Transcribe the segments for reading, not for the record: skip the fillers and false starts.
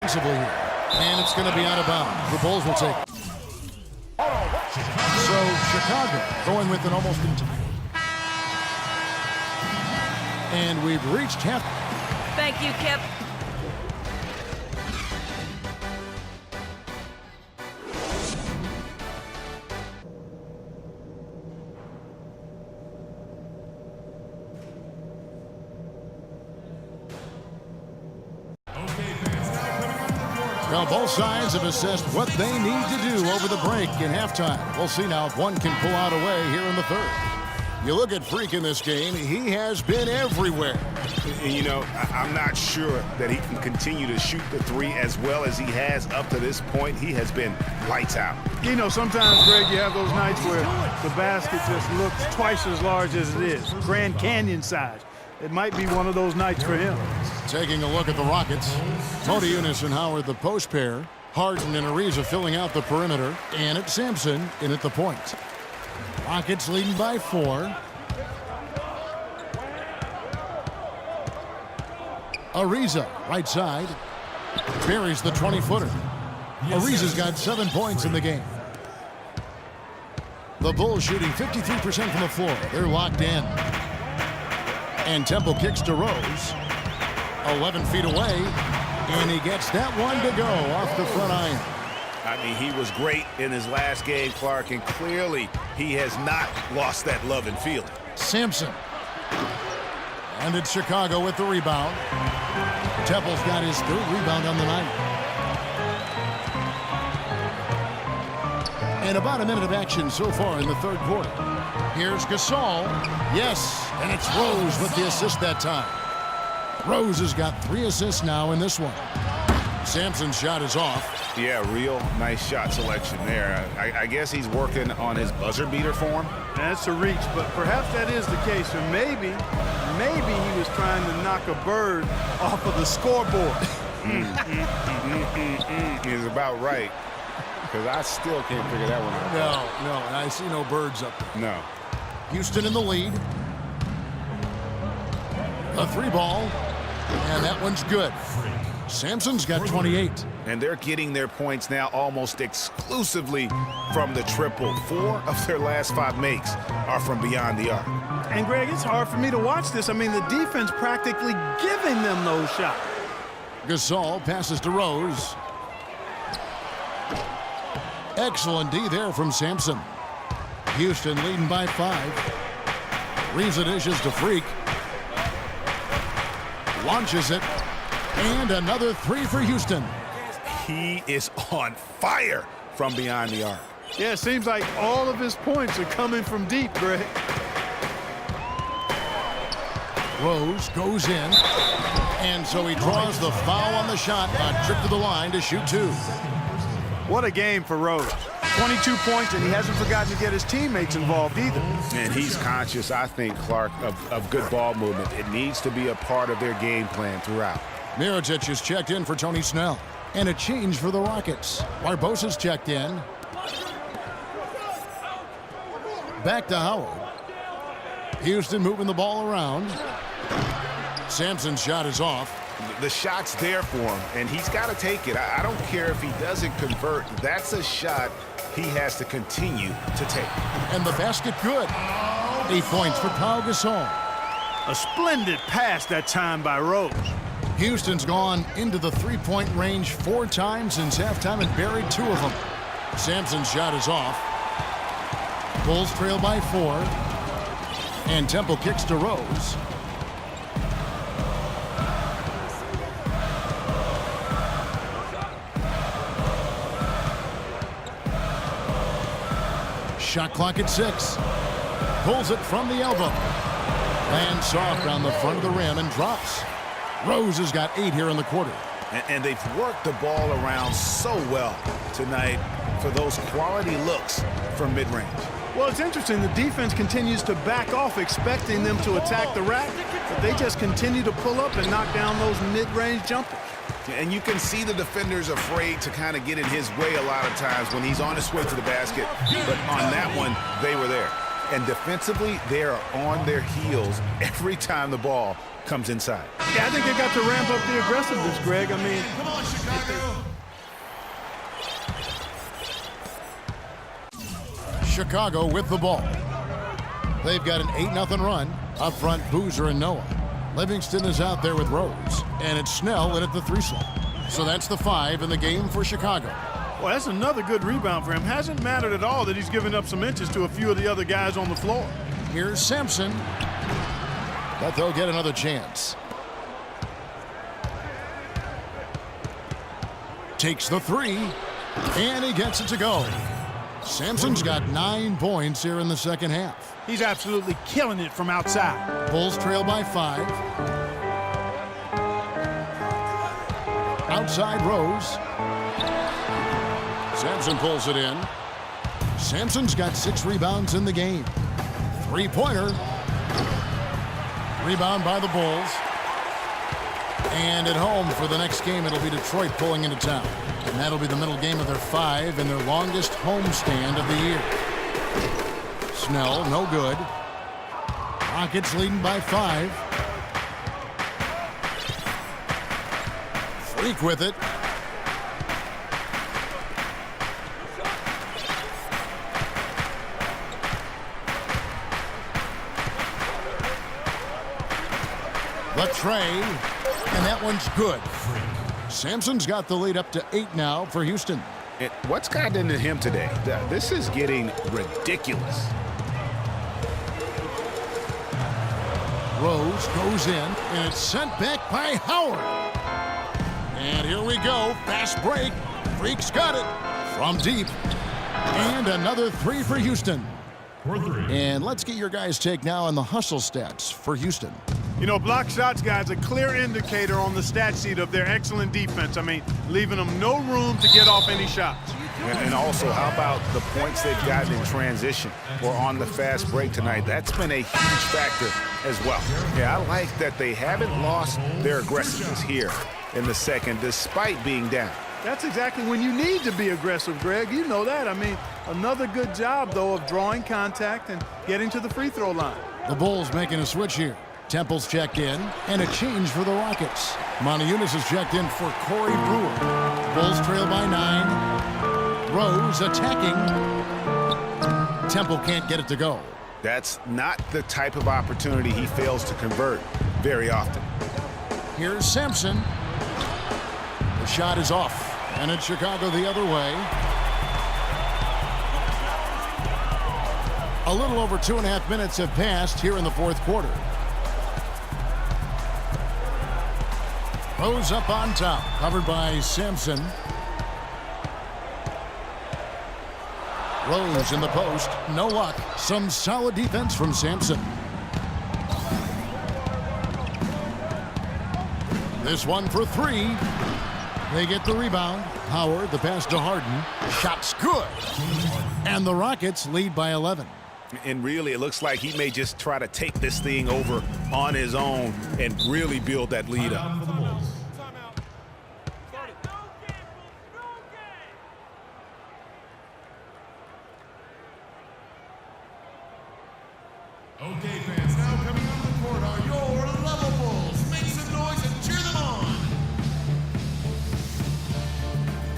offensively here. And it's going to be out of bounds. The Bulls will take it. So Chicago going with an almost entire. And we've reached half. Thank you, Kip. Well, both sides have assessed what they need to do over the break in halftime. We'll see now if one can pull out away here in the third. You look at Freak in this game, he has been everywhere. And, you know, I'm not sure that he can continue to shoot the three as well as he has up to this point. He has been lights out. You know, sometimes, Greg, you have those nights where the basket just looks twice as large as it is. Grand Canyon size. It might be one of those nights for him. Taking a look at the Rockets. Motiejunas and Howard, the post pair. Harden and Ariza filling out the perimeter. And it's Sampson in at the point. Rockets leading by 4. Ariza, right side. Buries the 20-footer. Ariza's got 7 points in the game. The Bulls shooting 53% from the floor. They're locked in. And Temple kicks to Rose. 11 feet away. And he gets that one to go off the front iron. I mean, he was great in his last game, Clark, and clearly he has not lost that love and feeling. Sampson. And it's Chicago with the rebound. Temple's got his 3rd rebound on the night. And about a minute of action so far in the 3rd quarter. Here's Gasol. Yes, and it's Rose with the assist that time. Rose has got 3 assists now in this one. Sampson's shot is off. Yeah, real nice shot selection there. I guess he's working on his buzzer beater form. That's a reach, but perhaps that is the case. Or maybe he was trying to knock a bird off of the scoreboard. He's about right. Because I still can't figure that one out. No, and I see no birds up there. No. Houston in the lead. A 3-ball, and that one's good. Sampson's got 28. And they're getting their points now almost exclusively from the triple. 4 of their last 5 makes are from beyond the arc. And, Greg, it's hard for me to watch this. I mean, the defense practically giving them those shots. Gasol passes to Rose. Excellent D there from Sampson. Houston leading by 5. Ariza dishes to Freak. Launches it. And another 3 for Houston. He is on fire from beyond the arc. Yeah, it seems like all of his points are coming from deep, Greg. Rose goes in. And so he draws the foul on the shot. A trip to the line to shoot 2. What a game for Rose. 22 points, and he hasn't forgotten to get his teammates involved either. And he's conscious, I think, Clark, of good ball movement. It needs to be a part of their game plan throughout. Mirotic is checked in for Tony Snell. And a change for the Rockets. Barbosa's checked in. Back to Howard. Houston moving the ball around. Sampson's shot is off. The shot's there for him, and he's got to take it. I don't care if he doesn't convert. That's a shot he has to continue to take. And the basket good. 8 points for Pau Gasol. A splendid pass that time by Rose. Houston's gone into the 3-point range 4 times since halftime and buried 2 of them. Sampson's shot is off. Bulls trail by 4. And Temple kicks to Rose. Shot clock at 6. Pulls it from the elbow. Lands soft on the front of the rim and drops. Rose has got 8 here in the quarter. And they've worked the ball around so well tonight for those quality looks from mid-range. Well, it's interesting. The defense continues to back off, expecting them to attack the rack, but they just continue to pull up and knock down those mid-range jumpers. And you can see the defenders afraid to kind of get in his way a lot of times when he's on his way to the basket. But on that one, they were there. And defensively, they are on their heels every time the ball comes inside. Yeah, I think they got to ramp up the aggressiveness, Greg. I mean, Chicago with the ball. They've got an 8-0 run. Up front, Boozer and Noah. Livingston is out there with Rose. And it's Snell in at the 3 slot. So that's the 5 in the game for Chicago. Well, that's another good rebound for him. Hasn't mattered at all that he's given up some inches to a few of the other guys on the floor. Here's Sampson. But they'll get another chance. Takes the 3. And he gets it to go. Sampson's got 9 points here in the second half. He's absolutely killing it from outside. Bulls trail by 5. Outside Rose. Sampson pulls it in. Sampson's got 6 rebounds in the game. 3-pointer. Rebound by the Bulls. And at home for the next game, it'll be Detroit pulling into town. And that'll be the middle game of their 5 and their longest homestand of the year. Snell, no good. Rockets leading by 5. Freak with it. The tray, and that one's good. Sampson's got the lead up to 8 now for Houston. What's gotten into him today? This is getting ridiculous. Rose goes in, and it's sent back by Howard. And here we go. Fast break. Freak's got it from deep. And another 3 for Houston. And let's get your guys' take now on the hustle stats for Houston. You know, block shots, guys, a clear indicator on the stat sheet of their excellent defense. I mean, leaving them no room to get off any shots. And also, how about the points they've gotten in transition or on the fast break tonight? That's been a huge factor as well. Yeah, I like that they haven't lost their aggressiveness here in the second despite being down. That's exactly when you need to be aggressive, Greg. You know that. I mean, another good job, though, of drawing contact and getting to the free throw line. The Bulls making a switch here. Temple's checked in, and a change for the Rockets. Montejunas is checked in for Corey Brewer. Bulls trail by 9. Rose attacking. Temple can't get it to go. That's not the type of opportunity he fails to convert very often. Here's Sampson. The shot is off, and it's Chicago the other way. A little over 2.5 minutes have passed here in the fourth quarter. Rose up on top, covered by Sampson. Rose in the post, no luck. Some solid defense from Sampson. This one for 3. They get the rebound. Howard, the pass to Harden. Shot's good. And the Rockets lead by 11. And really, it looks like he may just try to take this thing over on his own and really build that lead up. Okay, fans, now coming on the court are your Level Bulls. Make some noise and cheer them on.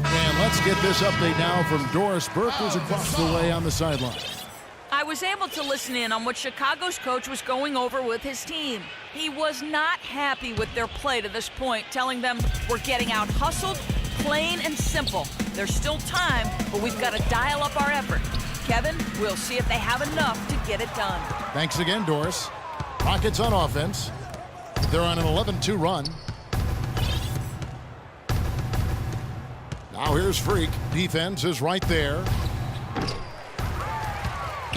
And let's get this update now from Doris Burke, who's across the way on the sideline. I was able to listen in on what Chicago's coach was going over with his team. He was not happy with their play to this point, telling them we're getting out hustled, plain and simple. There's still time, but we've got to dial up our effort. Kevin, we'll see if they have enough to get it done. Thanks again, Doris. Rockets on offense. They're on an 11-2 run. Now here's Freak. Defense is right there.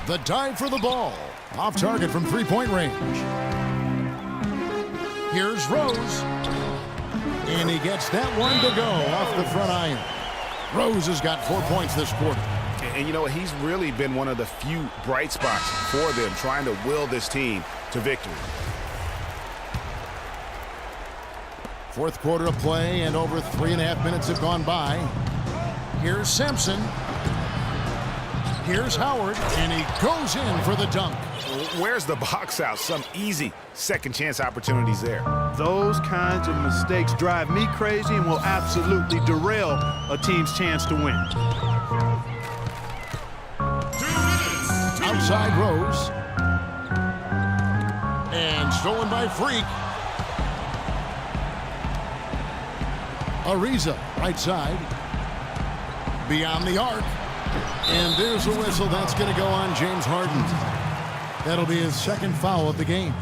The dive for the ball. Off target from 3-point range. Here's Rose. And he gets that one to go off the front iron. Rose has got 4 points this quarter. And you know what? He's really been one of the few bright spots for them, trying to will this team to victory. Fourth quarter of play, and over 3.5 minutes have gone by. Here's Sampson. Here's Howard, and he goes in for the dunk. Where's the box out? Some easy second chance opportunities there. Those kinds of mistakes drive me crazy and will absolutely derail a team's chance to win. 2 minutes. outside Rose. And stolen by Freak. Ariza, right side. Beyond the arc. And there's a whistle. That's going to go on James Harden. That'll be his second foul of the game.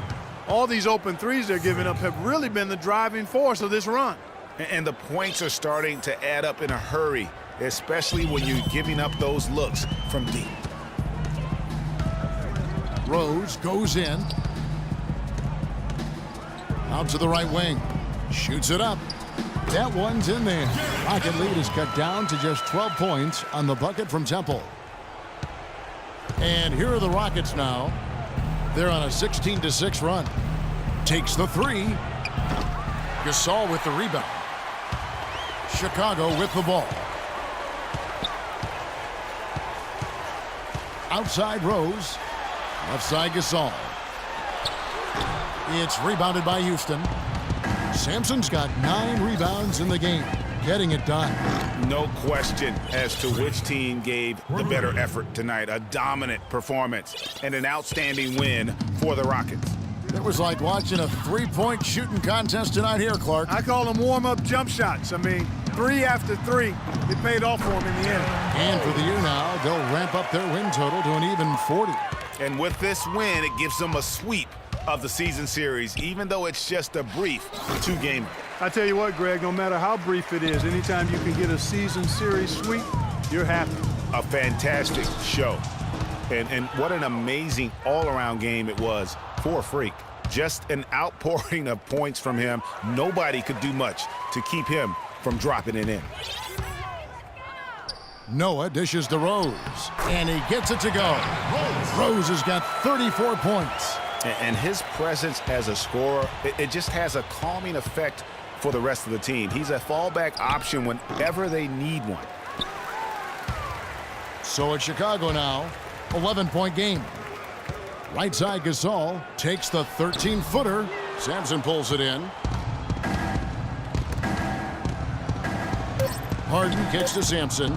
All these open threes they're giving up have really been the driving force of this run. And the points are starting to add up in a hurry, especially when you're giving up those looks from deep. Rose goes in. Out to the right wing. Shoots it up. That one's in there. Rocket lead is cut down to just 12 points on the bucket from Temple. And here are the Rockets now. They're on a 16-6 run. Takes the three. Gasol with the rebound. Chicago with the ball. Outside Rose. Left side Gasol. It's rebounded by Houston. Sampson's got 9 rebounds in the game. Getting it done. No question as to which team gave the better effort tonight. A dominant performance and an outstanding win for the Rockets. It was like watching a three-point shooting contest tonight here, Clark. I call them warm-up jump shots. I mean, 3 after 3. It paid off for them in the end. And for the year now, they'll ramp up their win total to an even 40. And with this win, it gives them a sweep of the season series, even though it's just a brief 2-game. I tell you what, Greg, no matter how brief it is, anytime you can get a season series sweep, you're happy. A fantastic show. And what an amazing all-around game it was for Freak. Just an outpouring of points from him. Nobody could do much to keep him from dropping it in. Noah dishes to Rose, and he gets it to go. Rose has got 34 points. And his presence as a scorer, it just has a calming effect for the rest of the team. He's a fallback option whenever they need one. So it's Chicago now, 11-point game. Right side Gasol takes the 13-footer. Sampson pulls it in. Harden kicks to Sampson.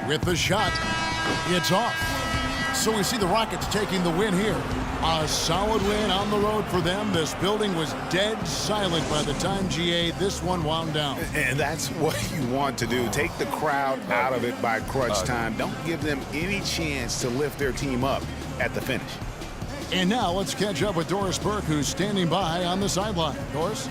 With the shot, it's off. So we see the Rockets taking the win here. A solid win on the road for them. This building was dead silent by the time, GA, this one wound down. And that's what you want to do. Take the crowd out of it by crunch time. Don't give them any chance to lift their team up at the finish. And now let's catch up with Doris Burke, who's standing by on the sideline. Doris?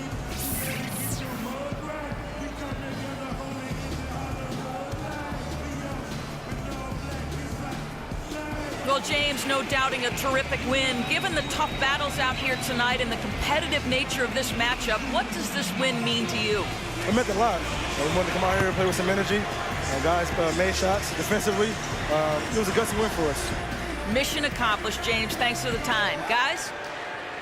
Well, James, no doubting a terrific win. Given the tough battles out here tonight and the competitive nature of this matchup, what does this win mean to you? It meant a lot. We wanted to come out here and play with some energy. And guys made shots defensively. It was a gutsy win for us. Mission accomplished, James. Thanks for the time. Guys?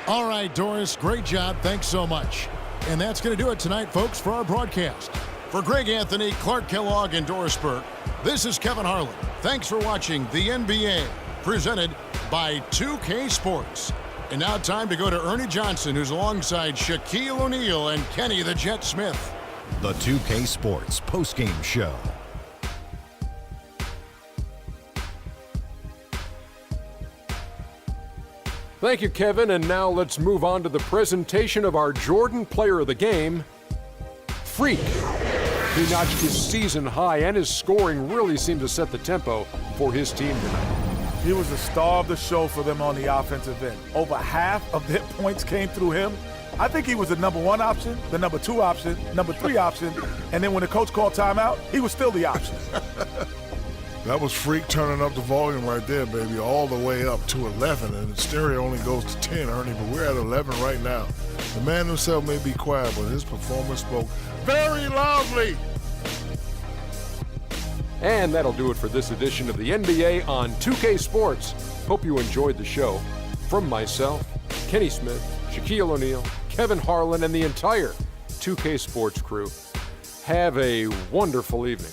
All right, Doris, great job. Thanks so much. And that's going to do it tonight, folks, for our broadcast. For Greg Anthony, Clark Kellogg, and Doris Burke, this is Kevin Harlan. Thanks for watching the NBA, presented by 2K Sports. And now time to go to Ernie Johnson, who's alongside Shaquille O'Neal and Kenny the Jet Smith. The 2K Sports postgame show. Thank you, Kevin, and now let's move on to the presentation of our Jordan Player of the Game, Freak. He notched his season high, and his scoring really seemed to set the tempo for his team tonight. He was the star of the show for them on the offensive end. Over half of their points came through him. I think he was the number 1 option, the number 2 option, number 3 option, and then when the coach called timeout, he was still the option. That was Freak turning up the volume right there, baby, all the way up to 11, and the stereo only goes to 10, Ernie, but we're at 11 right now. The man himself may be quiet, but his performance spoke very loudly. And that'll do it for this edition of the NBA on 2K Sports. Hope you enjoyed the show. From myself, Kenny Smith, Shaquille O'Neal, Kevin Harlan, and the entire 2K Sports crew, have a wonderful evening.